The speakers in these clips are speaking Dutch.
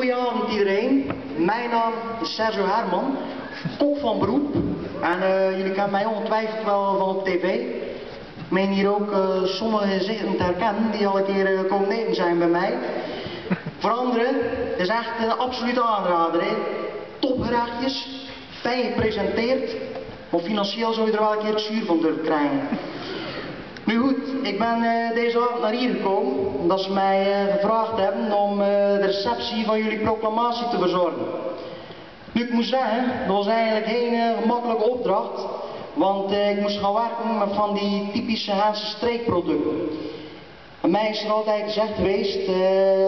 Goedenavond iedereen. Mijn naam is Sergio Herman, kok van beroep. En jullie kennen mij ongetwijfeld wel van op tv. Ik meen hier ook sommige gezichten te herkennen die al een keer komen eten zijn bij mij. Voor anderen is echt een absolute aanrader. Hè. Topgerechtjes, fijn gepresenteerd, maar financieel zou je er wel een keer het zuur van durven krijgen. Nu goed, ik ben deze avond naar hier gekomen omdat ze mij gevraagd hebben om de receptie van jullie proclamatie te verzorgen. Nu, ik moet zeggen, dat was eigenlijk geen gemakkelijke opdracht, want ik moest gaan werken met van die typische Gentse streekproducten. En mij is er altijd gezegd geweest,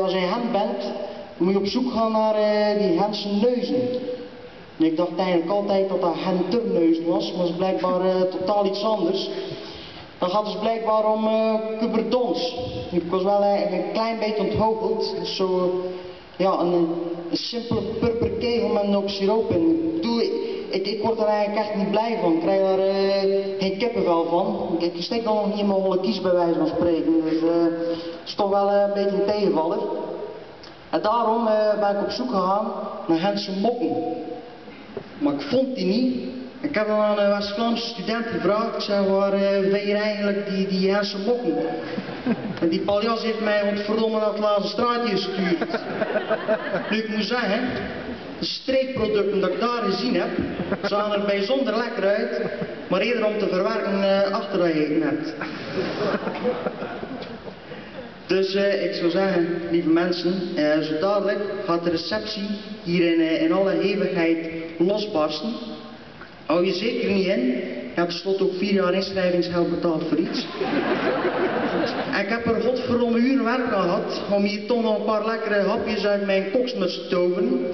als je Gent bent, moet je op zoek gaan naar die Gentse neuzen. En ik dacht eigenlijk altijd dat dat Genterneuzen was, maar dat is blijkbaar totaal iets anders. Dan gaat het blijkbaar om cuperdons. Ik was wel een klein beetje onthoogeld. Dus zo, ja, een simpele purperkegel met een hoop siroop in. Ik word er eigenlijk echt niet blij van. Ik krijg daar geen kippenvel van. Ik steek dan nog niet in mijn holle kies bij wijze van spreken. Dus dat is toch wel een beetje een tegenvaller. En daarom ben ik op zoek gegaan naar Gentse mokken. Maar ik vond die niet. Ik heb dan aan een West-Vlaamse student gevraagd, ik zei, waar vind je eigenlijk die Gentse mokken? En die paljas heeft mij godverdomme naar het laatste straatje gestuurd. Nu, ik moet zeggen, de streekproducten dat ik daar gezien heb, zagen er bijzonder lekker uit, maar eerder om te verwerken achter dat je het hebt. Dus ik zou zeggen, lieve mensen, zo dadelijk gaat de receptie hier in alle hevigheid losbarsten. Hou je zeker niet in. Je hebt tenslotte ook 4 jaar inschrijvingsgeld betaald voor iets. En ik heb er godverdomme uren werk aan gehad om hier toch nog een paar lekkere hapjes uit mijn koksmuts te toveren.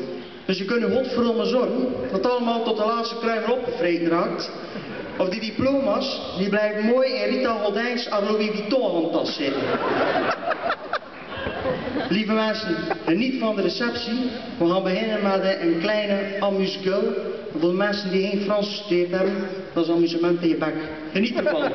Dus je kunt er godverdomme zorgen dat het allemaal tot de laatste kruimel opgevreten raakt. Of die diploma's, die blijven mooi in Rita Godijns en Louis Vuitton handtas zitten. Lieve mensen, geniet van de receptie. We gaan beginnen met een kleine amuse-gueule. Voor de mensen die geen Frans gestudeerd hebben, dat is amusement in je bek. Geniet ervan.